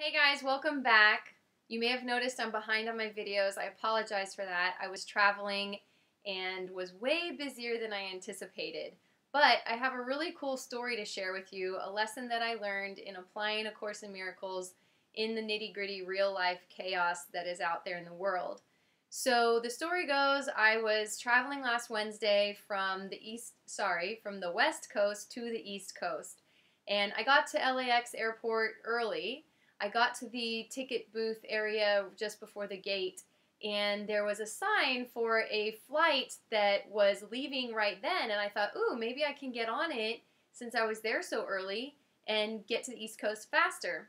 Hey guys, welcome back. You may have noticed I'm behind on my videos. I apologize for that. I was traveling and was way busier than I anticipated. But I have a really cool story to share with you, a lesson that I learned in applying A Course in Miracles in the nitty-gritty real-life chaos that is out there in the world. So the story goes, I was traveling last Wednesday from the West Coast to the East Coast. And I got to LAX airport early. I got to the ticket booth area just before the gate, and there was a sign for a flight that was leaving right then, and I thought, ooh, maybe I can get on it since I was there so early and get to the East Coast faster.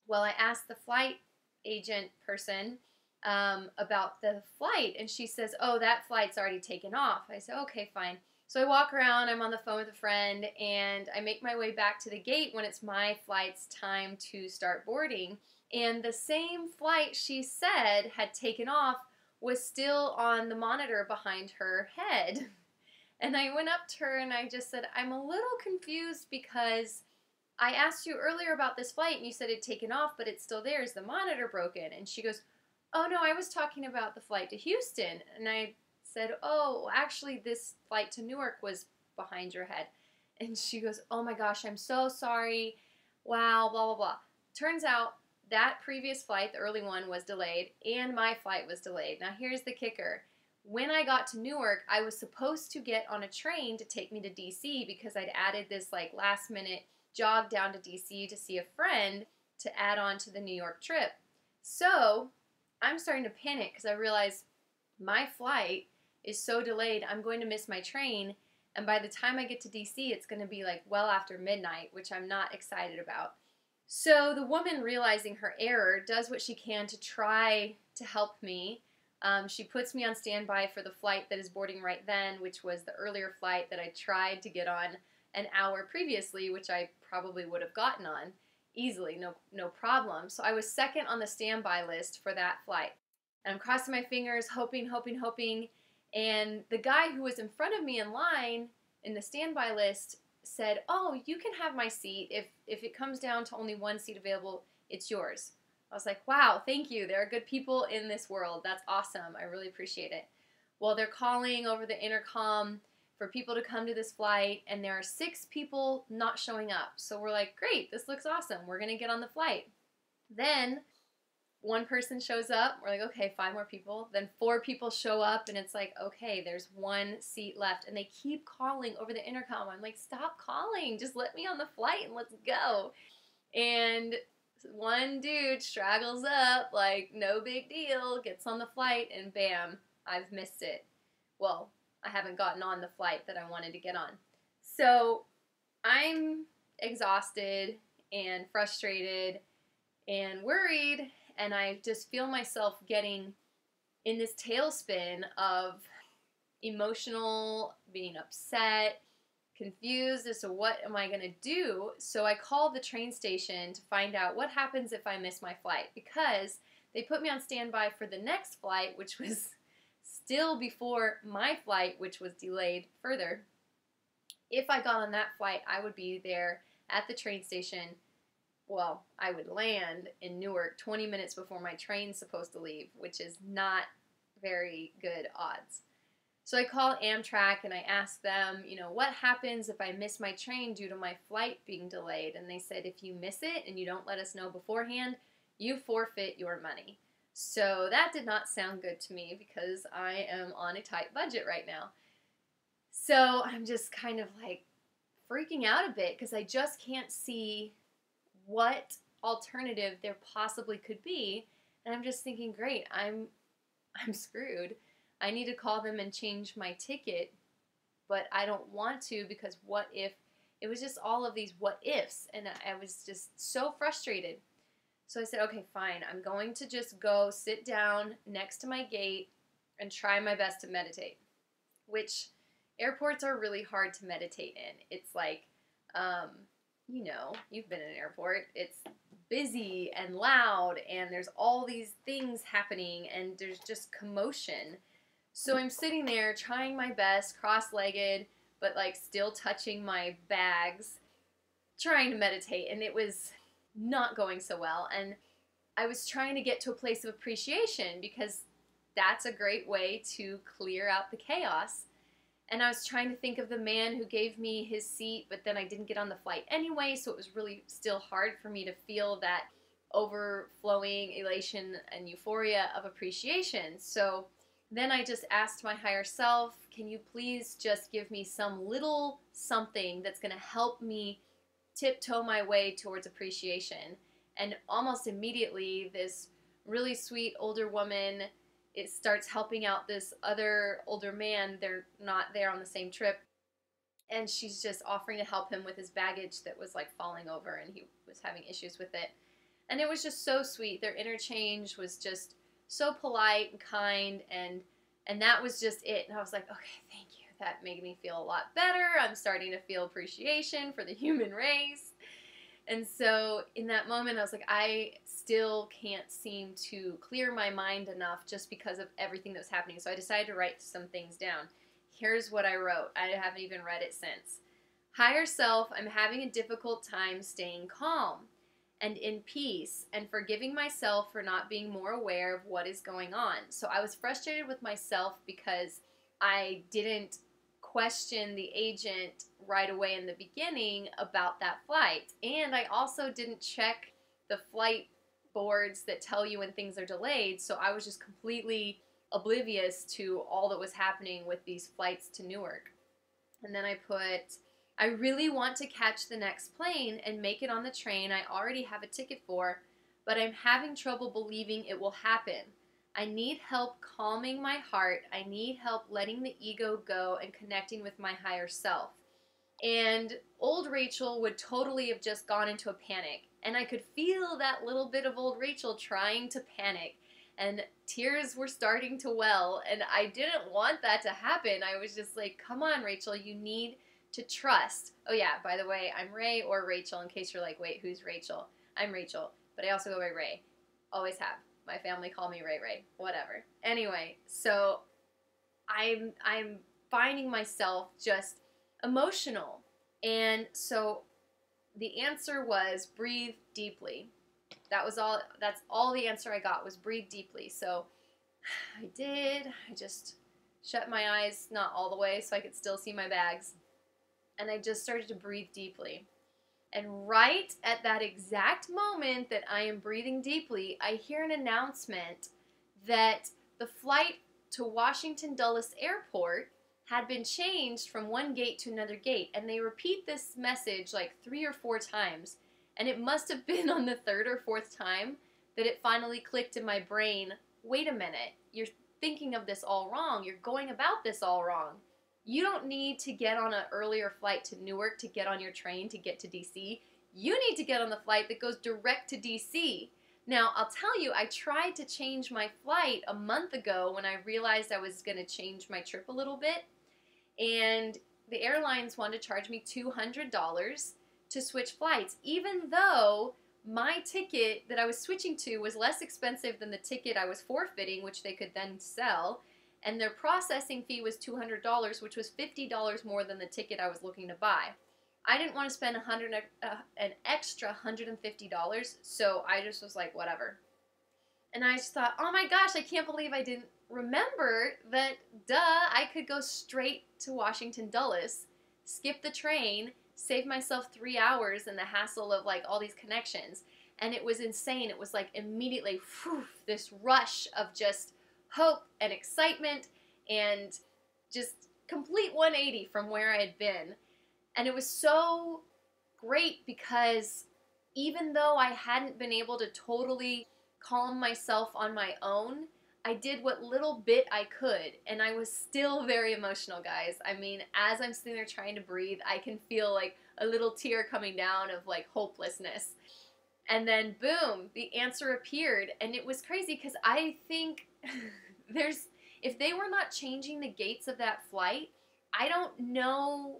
Well, I asked the flight agent person about the flight, and she says, oh, that flight's already taken off. I said, okay, fine. So I walk around, I'm on the phone with a friend, and I make my way back to the gate when it's my flight's time to start boarding. And the same flight she said had taken off was still on the monitor behind her head. And I went up to her and I just said, I'm a little confused because I asked you earlier about this flight and you said it had taken off, but it's still there. Is the monitor broken? And she goes, oh no, I was talking about the flight to Houston. And I said, oh, actually this flight to Newark was behind your head. And she goes, oh my gosh, I'm so sorry. Wow, blah, blah, blah. Turns out that previous flight, the early one, was delayed, and my flight was delayed. Now here's the kicker. When I got to Newark, I was supposed to get on a train to take me to DC because I'd added this like last minute jog down to DC to see a friend to add on to the New York trip. So I'm starting to panic because I realize my flight is so delayed, I'm going to miss my train, and by the time I get to DC, it's going to be like well after midnight, which I'm not excited about. So the woman, realizing her error, does what she can to try to help me. She puts me on standby for the flight that is boarding right then, which was the earlier flight that I tried to get on an hour previously, which I probably would have gotten on easily, no problem. So I was second on the standby list for that flight. And I'm crossing my fingers, hoping. And the guy who was in front of me in line in the standby list said, oh, you can have my seat. If it comes down to only one seat available, it's yours. I was like, wow, thank you. There are good people in this world. That's awesome. I really appreciate it. Well, they're calling over the intercom for people to come to this flight, and there are 6 people not showing up. So we're like, great, this looks awesome. We're going to get on the flight. Then one person shows up, we're like, okay, 5 more people. Then 4 people show up, and it's like, okay, there's 1 seat left. And they keep calling over the intercom. I'm like, stop calling. Just let me on the flight and let's go. And one dude straggles up, like, no big deal, gets on the flight, and bam, I've missed it. Well, I haven't gotten on the flight that I wanted to get on. So I'm exhausted and frustrated and worried, and I just feel myself getting in this tailspin of emotional, being upset, confused as to what am I going to do. So I called the train station to find out what happens if I miss my flight, because they put me on standby for the next flight, which was still before my flight, which was delayed further. If I got on that flight, I would be there at the train station. Well, I would land in Newark 20 minutes before my train's supposed to leave, which is not very good odds. So I call Amtrak and I ask them, what happens if I miss my train due to my flight being delayed? And they said, if you miss it and you don't let us know beforehand, you forfeit your money. So that did not sound good to me because I am on a tight budget right now. So I'm just kind of like freaking out a bit because I just can't see what alternative there possibly could be. And I'm just thinking, great, I'm screwed. I need to call them and change my ticket, but I don't want to because what if? It was just all of these what ifs, and I was just so frustrated. So I said, okay, fine. I'm going to just go sit down next to my gate and try my best to meditate, which airports are really hard to meditate in. It's like, you've been in an airport. It's busy and loud, and there's all these things happening, and there's just commotion. So I'm sitting there trying my best, cross-legged, but like still touching my bags, trying to meditate, and it was not going so well. And I was trying to get to a place of appreciation because that's a great way to clear out the chaos. And I was trying to think of the man who gave me his seat, but then I didn't get on the flight anyway, so it was really still hard for me to feel that overflowing elation and euphoria of appreciation. So then I just asked my higher self, can you please just give me some little something that's going to help me tiptoe my way towards appreciation? And almost immediately, this really sweet older woman, it starts helping out this other older man. They're not there on the same trip. And she's just offering to help him with his baggage that was like falling over, and he was having issues with it. And it was just so sweet. Their interchange was just so polite and kind, and that was just it. And I was like, okay, thank you. That made me feel a lot better. I'm starting to feel appreciation for the human race. And so in that moment, I was like, I still can't seem to clear my mind enough just because of everything that was happening. So I decided to write some things down. Here's what I wrote. I haven't even read it since. Higher self, I'm having a difficult time staying calm and in peace and forgiving myself for not being more aware of what is going on. So I was frustrated with myself because I didn't question the agent right away in the beginning about that flight. And I also didn't check the flight boards that tell you when things are delayed, so I was just completely oblivious to all that was happening with these flights to Newark. And then I put, I really want to catch the next plane and make it on the train I already have a ticket for, but I'm having trouble believing it will happen. I need help calming my heart. I need help letting the ego go and connecting with my higher self. And old Rachel would totally have just gone into a panic. And I could feel that little bit of old Rachel trying to panic. And tears were starting to well. And I didn't want that to happen. I was just like, come on, Rachel, you need to trust. Oh yeah, by the way, I'm Ray or Rachel, in case you're like, wait, who's Rachel? I'm Rachel, but I also go by Ray. Always have. My family call me Ray Ray. Whatever. Anyway, so I'm finding myself just emotional. And so the answer was breathe deeply. That's all the answer I got was breathe deeply. So I did. I just shut my eyes, not all the way, so I could still see my bags. And I just started to breathe deeply. And right at that exact moment that I am breathing deeply, I hear an announcement that the flight to Washington Dulles Airport had been changed from one gate to another gate. And they repeat this message like 3 or 4 times. And it must have been on the 3rd or 4th time that it finally clicked in my brain, wait a minute, you're thinking of this all wrong. You're going about this all wrong. You don't need to get on an earlier flight to Newark to get on your train to get to DC. You need to get on the flight that goes direct to DC. Now, I'll tell you, I tried to change my flight a month ago when I realized I was going to change my trip a little bit. And the airlines wanted to charge me $200 to switch flights, even though my ticket that I was switching to was less expensive than the ticket I was forfeiting, which they could then sell. And their processing fee was $200, which was $50 more than the ticket I was looking to buy. I didn't want to spend an extra $150, so I just was like, whatever. And I just thought, oh my gosh, I can't believe I didn't remember that, I could go straight to Washington Dulles, skip the train, save myself 3 hours in the hassle of like all these connections. And it was insane. It was like immediately, this rush of just hope and excitement and just complete 180 from where I had been. And it was so great because even though I hadn't been able to totally calm myself on my own, I did what little bit I could, and I was still very emotional, guys. I mean, as I'm sitting there trying to breathe, I can feel like a little tear coming down of like hopelessness. And then boom, the answer appeared, and it was crazy because I think if they were not changing the gates of that flight, I don't know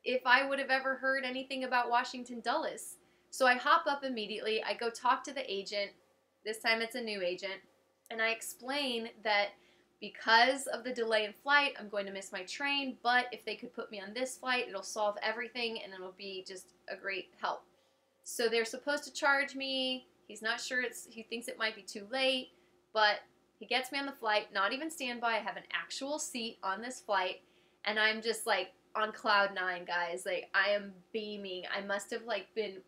if I would have ever heard anything about Washington Dulles. So I hop up immediately, I go talk to the agent, this time it's a new agent, and I explain that because of the delay in flight, I'm going to miss my train, but if they could put me on this flight, it'll solve everything and it'll be just a great help. So they're supposed to charge me. He's not sure, he thinks it might be too late, but he gets me on the flight, not even standby. I have an actual seat on this flight, and I'm just like on cloud nine, guys. Like, I am beaming. I must have like been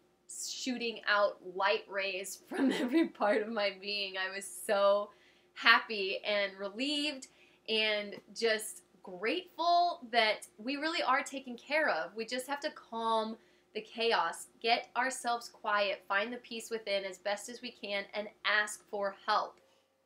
shooting out light rays from every part of my being. I was so happy and relieved and just grateful that we really are taken care of. We just have to calm the chaos, get ourselves quiet, find the peace within as best as we can, and ask for help.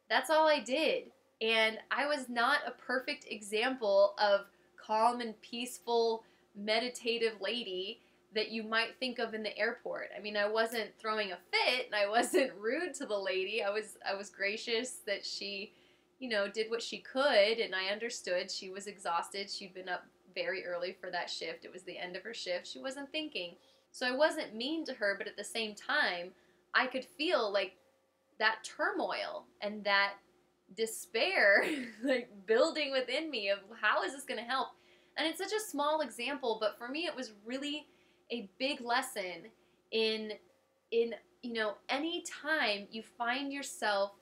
That's all I did. And I was not a perfect example of calm and peaceful, meditative lady that you might think of in the airport. I mean, I wasn't throwing a fit and I wasn't rude to the lady. I was gracious that she, did what she could, and I understood she was exhausted. She'd been up very early for that shift. It was the end of her shift. She wasn't thinking. So I wasn't mean to her, but at the same time, I could feel like that turmoil and that despair like building within me of how is this going to help. And it's such a small example, but for me it was really a big lesson in any time you find yourself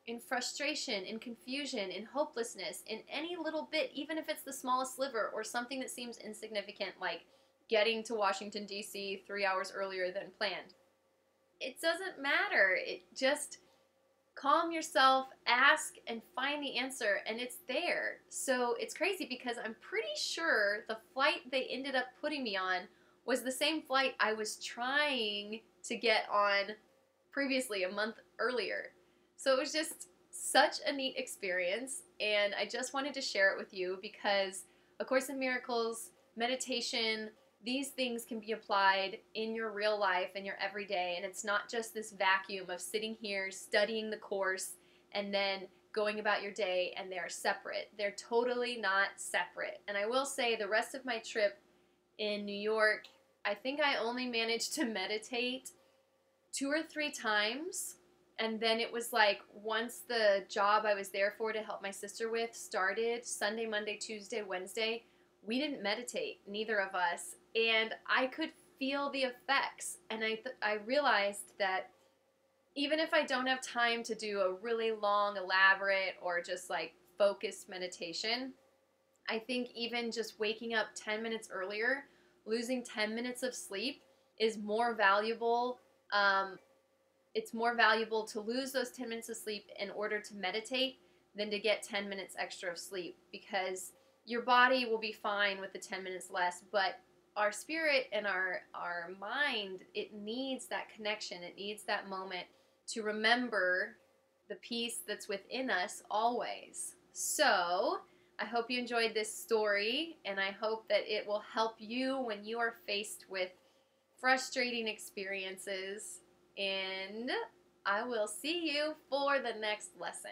in frustration, in confusion, in hopelessness, in any little bit, even if it's the smallest sliver or something that seems insignificant, like getting to Washington, D.C. 3 hours earlier than planned. It doesn't matter. It just calm yourself, ask, and find the answer, and it's there. So it's crazy because I'm pretty sure the flight they ended up putting me on was the same flight I was trying to get on previously a month earlier. So it was just such a neat experience, and I just wanted to share it with you because A Course in Miracles, meditation, these things can be applied in your real life and your everyday, and it's not just this vacuum of sitting here studying the course and then going about your day, and they're separate. They're totally not separate. And I will say the rest of my trip in New York, I think I only managed to meditate 2 or 3 times. And then it was like once the job I was there for to help my sister with started, Sunday, Monday, Tuesday, Wednesday, we didn't meditate, neither of us. And I could feel the effects. And I realized that even if I don't have time to do a really long, elaborate, or just like focused meditation, I think even just waking up 10 minutes earlier, losing 10 minutes of sleep is more valuable. It's more valuable to lose those 10 minutes of sleep in order to meditate than to get 10 minutes extra of sleep, because your body will be fine with the 10 minutes less, but our spirit and our mind, it needs that connection. It needs that moment to remember the peace that's within us always. So I hope you enjoyed this story, and I hope that it will help you when you are faced with frustrating experiences. And I will see you for the next lesson.